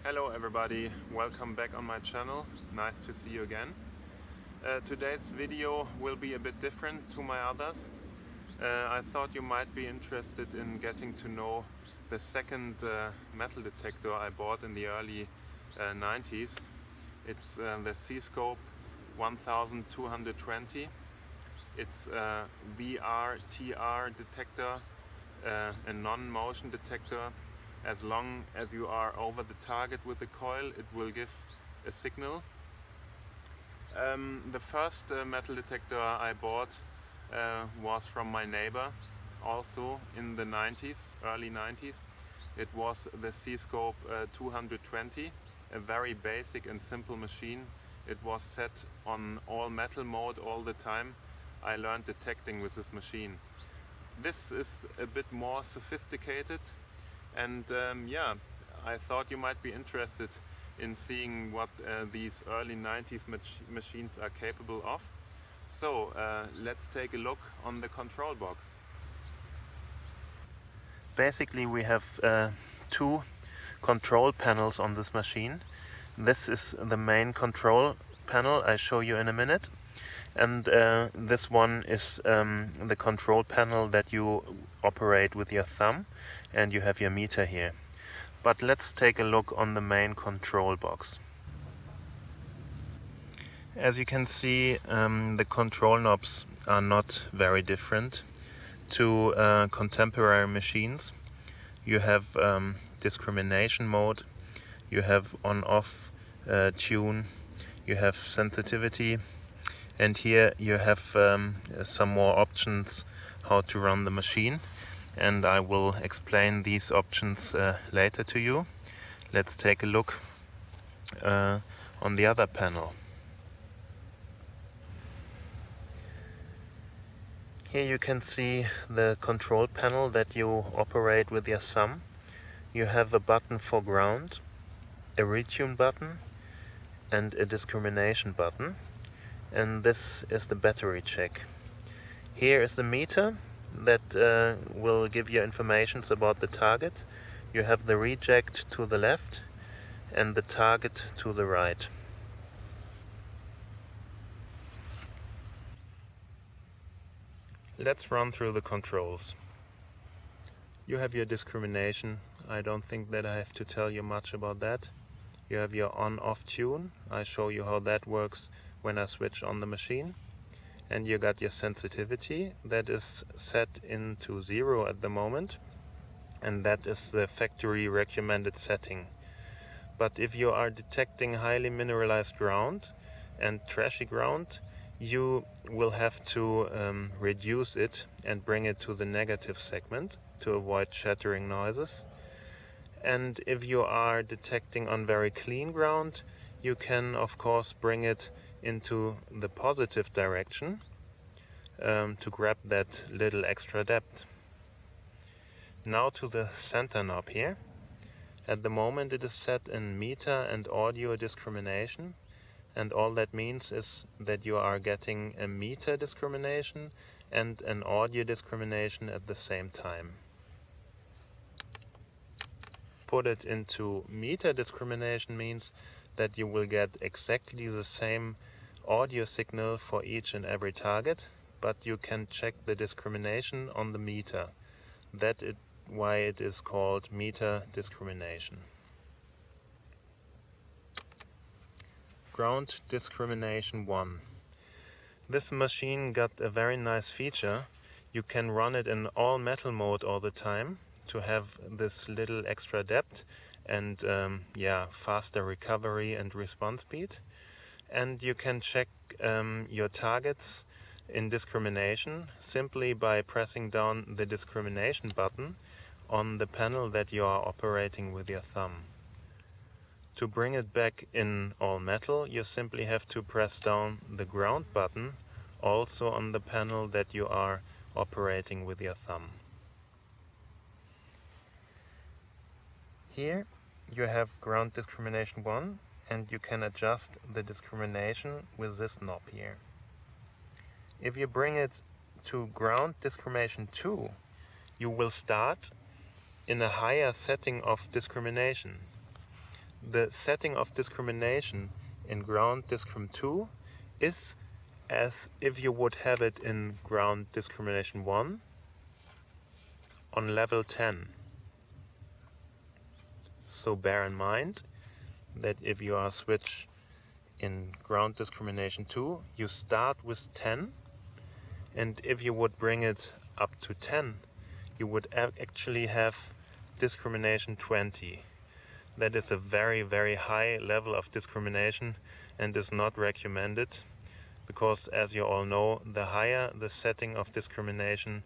Hello everybody, welcome back on my channel. Nice to see you again. Today's video will be a bit different to my others. I thought you might be interested in getting to know the second metal detector I bought in the early 90s. It's the C-Scope 1220. It's a VR-TR detector, a non-motion detector. As long as you are over the target with the coil, it will give a signal. The first metal detector I bought was from my neighbor, also in the 90s, early 90s. It was the C-Scope 220, a very basic and simple machine. It was set on all metal mode all the time. I learned detecting with this machine. This is a bit more sophisticated. And yeah, I thought you might be interested in seeing what these early 90s machines are capable of. So let's take a look on the control box. Basically we have two control panels on this machine. This is the main control panel I show you in a minute. And this one is the control panel that you operate with your thumb, and you have your meter here. But let's take a look on the main control box. As you can see, the control knobs are not very different to contemporary machines. You have discrimination mode, you have on-off tune, you have sensitivity, and here you have some more options how to run the machine, and I will explain these options later to you. Let's take a look on the other panel. Here you can see the control panel that you operate with your thumb. You have a button for ground, a retune button, and a discrimination button. And this is the battery check. Here is the meter that will give you information about the target. You have the reject to the left and the target to the right. Let's run through the controls. You have your discrimination. I don't think that I have to tell you much about that. You have your on-off tune. I show you how that works when I switch on the machine. And you got your sensitivity that is set into 0 at the moment, and that is the factory recommended setting. But if you are detecting highly mineralized ground and trashy ground, you will have to reduce it and bring it to the negative segment to avoid shattering noises. And if you are detecting on very clean ground, you can of course bring it into the positive direction to grab that little extra depth. Now to the center knob here. At the moment it is set in meter and audio discrimination, and all that means is that you are getting a meter discrimination and an audio discrimination at the same time. Put it into meter discrimination means that you will get exactly the same audio signal for each and every target, but you can check the discrimination on the meter. That is why it is called meter discrimination. Ground discrimination 1. This machine got a very nice feature. You can run it in all metal mode all the time to have this little extra depth and faster recovery and response speed. And you can check your targets in discrimination simply by pressing down the discrimination button on the panel that you are operating with your thumb. To bring it back in all metal, you simply have to press down the ground button also on the panel that you are operating with your thumb. Here you have ground discrimination 1, and you can adjust the discrimination with this knob here. If you bring it to ground discrimination 2, you will start in a higher setting of discrimination. the setting of discrimination in ground discrim 2 is as if you would have it in ground discrimination 1 on level 10. So bear in mind that if you are switch in ground discrimination 2, you start with 10, and if you would bring it up to 10, you would actually have discrimination 20. That is a very, very high level of discrimination and is not recommended, because as you all know, the higher the setting of discrimination,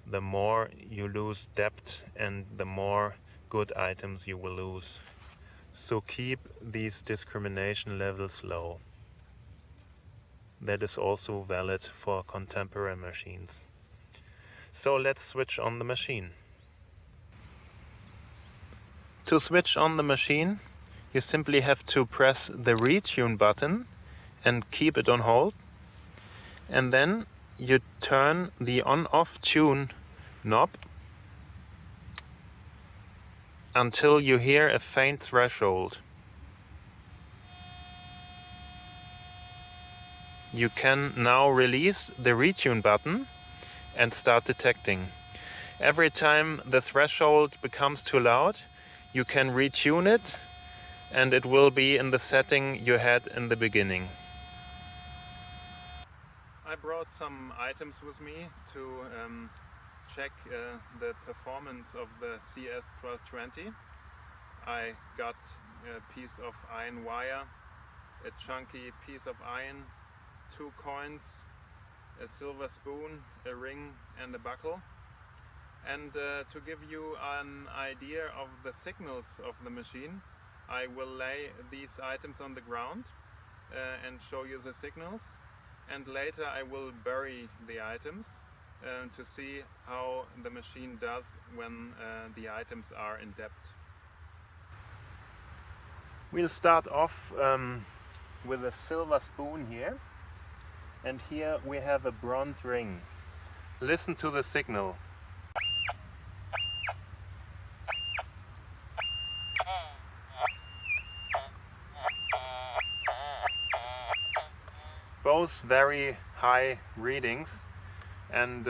the more you lose depth and the more good items you will lose. So keep these discrimination levels low. That is also valid for contemporary machines. So let's switch on the machine. To switch on the machine, you simply have to press the retune button and keep it on hold. And then you turn the on-off tune knob until you hear a faint threshold. You can now release the retune button and start detecting. Every time the threshold becomes too loud, you can retune it and it will be in the setting you had in the beginning. I brought some items with me to check the performance of the CS1220. I got a piece of iron wire, a chunky piece of iron, 2 coins, a silver spoon, a ring and a buckle. And to give you an idea of the signals of the machine, I will lay these items on the ground and show you the signals. And later I will bury the items to see how the machine does when the items are in depth. We'll start off with a silver spoon here, and here we have a bronze ring. Listen to the signal. Both very high readings, and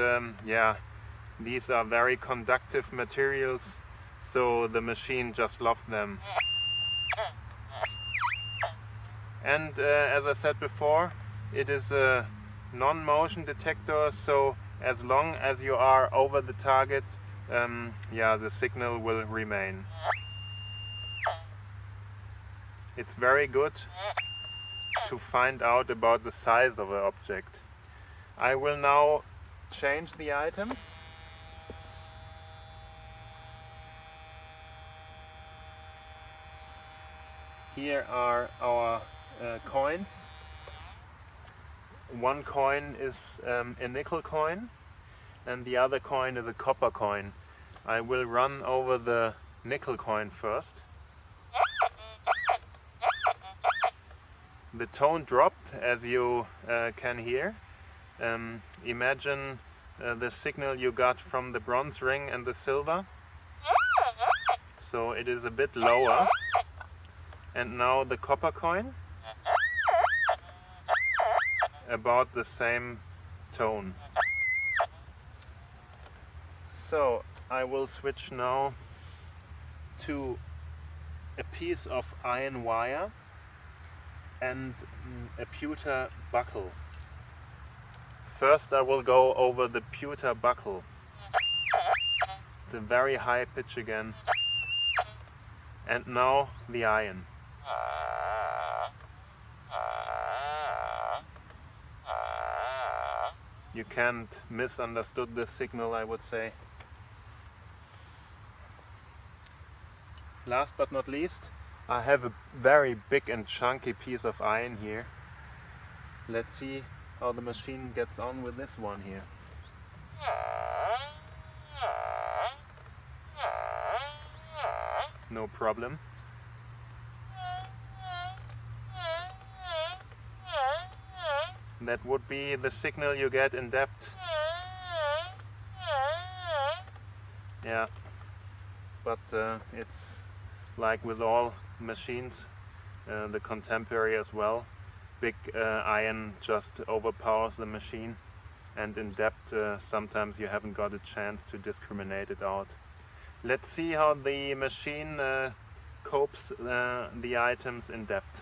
yeah, these are very conductive materials, so the machine just loved them. And as I said before, it is a non-motion detector, so as long as you are over the target, yeah, the signal will remain. It's very good to find out about the size of an object. I will now change the items. Here are our coins. One coin is a nickel coin and the other coin is a copper coin. I will run over the nickel coin first. The tone dropped, as you can hear. Imagine the signal you got from the bronze ring and the silver. So it is a bit lower. And now the copper coin. About the same tone. So I will switch now to a piece of iron wire and a pewter buckle. First I will go over the pewter buckle. The very high pitch again. And now the iron. You can't misunderstood this signal, I would say. Last but not least, I have a very big and chunky piece of iron here. Let's see how the machine gets on with this one here. No problem. That would be the signal you get in depth. Yeah, but it's like with all machines, the contemporary as well. Big iron just overpowers the machine, and in depth sometimes you haven't got a chance to discriminate it out. Let's see how the machine copes the items in depth.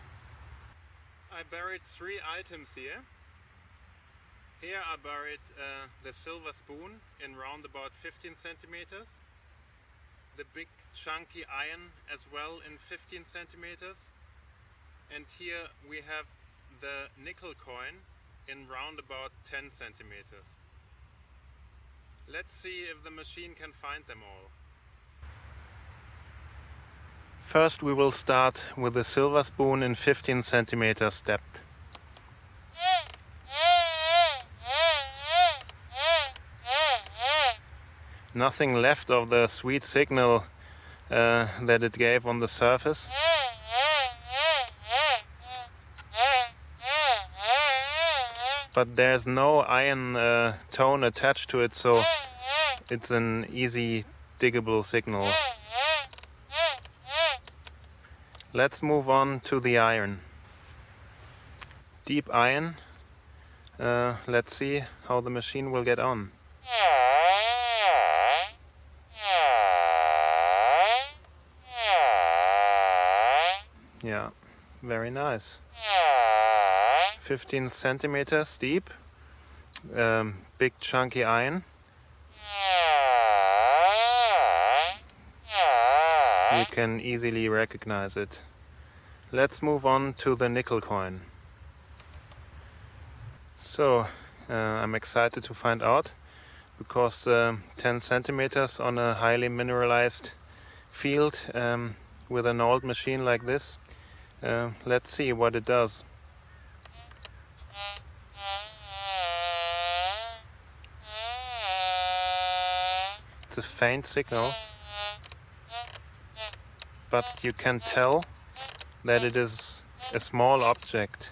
I buried 3 items here. Here I buried the silver spoon in round about 15 centimeters. The big chunky iron as well in 15 centimeters. And here we have the nickel coin in round about 10 centimeters. Let's see if the machine can find them all. First we will start with the silver spoon in 15 centimeters depth. Nothing left of the sweet signal that it gave on the surface. But there's no iron tone attached to it, so it's an easy diggable signal. Let's move on to the iron. Deep iron. Let's see how the machine will get on. Yeah, very nice. 15 centimeters deep, big chunky iron. You can easily recognize it. Let's move on to the nickel coin. So, I'm excited to find out, because 10 centimeters on a highly mineralized field with an old machine like this, let's see what it does. It's a faint signal, but you can tell that it is a small object.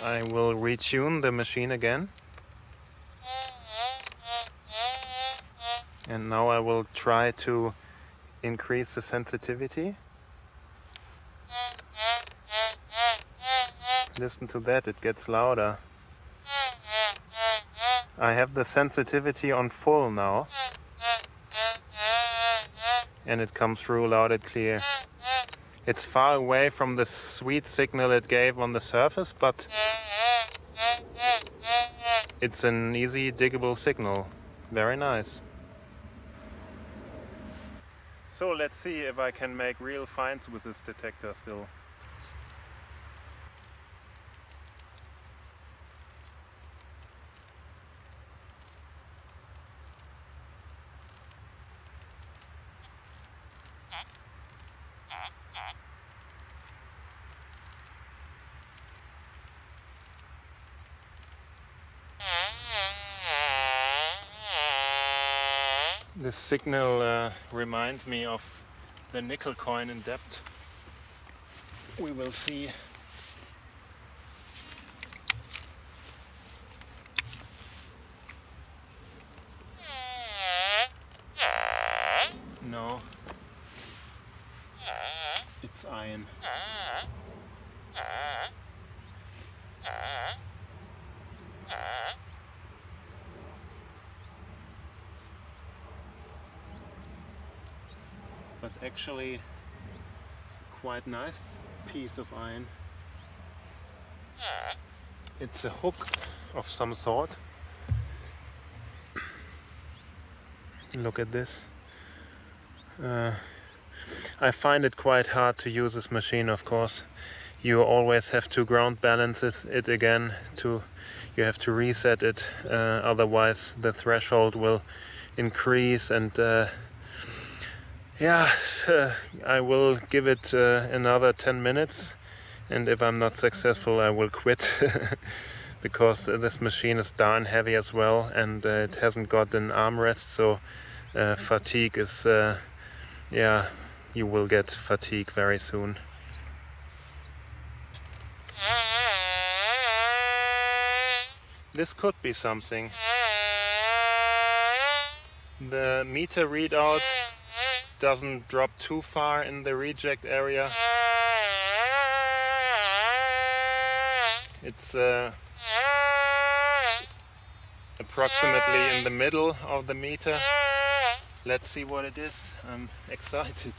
I will retune the machine again. And now I will try to increase the sensitivity. Listen to that, it gets louder. I have the sensitivity on full now. And it comes through loud and clear. It's far away from the sweet signal it gave on the surface, but it's an easy diggable signal. Very nice. So let's see if I can make real finds with this detector still. This signal reminds me of the nickel coin in depth. We will see. No, it's iron. But actually quite nice piece of iron. It's a hook of some sort. Look at this. I find it quite hard to use this machine, of course. You always have to ground balance it again. You have to reset it, otherwise the threshold will increase, and I will give it another 10 minutes, and if I'm not successful I will quit because this machine is darn heavy as well, and it hasn't got an armrest, so fatigue is, you will get fatigue very soon. This could be something. The meter readout doesn't drop too far in the reject area. It's approximately in the middle of the meter. Let's see what it is. I'm excited.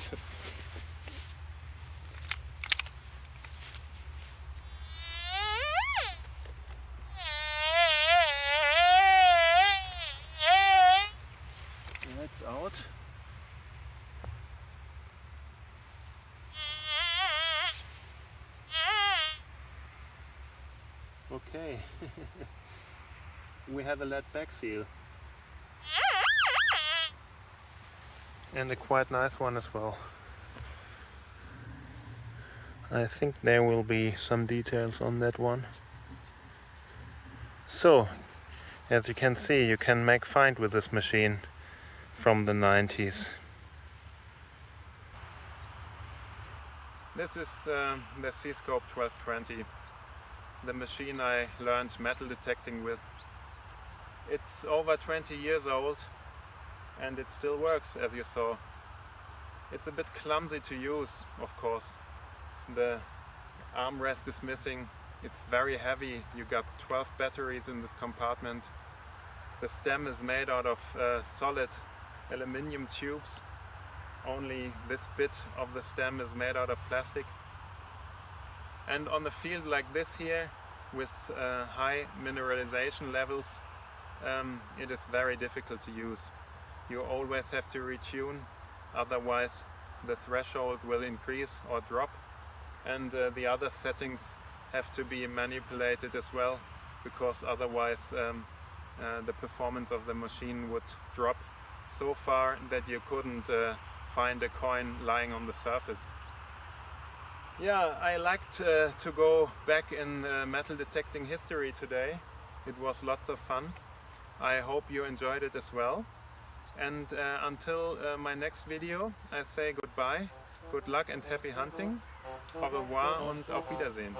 It's out. Okay. We have a lead back seal. And a quite nice one as well. I think there will be some details on that one. So, as you can see, you can make find with this machine from the 90s. This is the C-Scope 1220, the machine I learned metal detecting with. It's over 20 years old and it still works, as you saw. It's a bit clumsy to use, of course. The armrest is missing. It's very heavy. You got 12 batteries in this compartment. The stem is made out of solid aluminium tubes. Only this bit of the stem is made out of plastic. And on the field like this here, with high mineralization levels, it is very difficult to use. You always have to retune, otherwise the threshold will increase or drop, and the other settings have to be manipulated as well, because otherwise the performance of the machine would drop so far that you couldn't find a coin lying on the surface. Yeah, I liked to go back in metal detecting history today. It was lots of fun. I hope you enjoyed it as well. And until my next video, I say goodbye, good luck and happy hunting. Au revoir und auf Wiedersehen.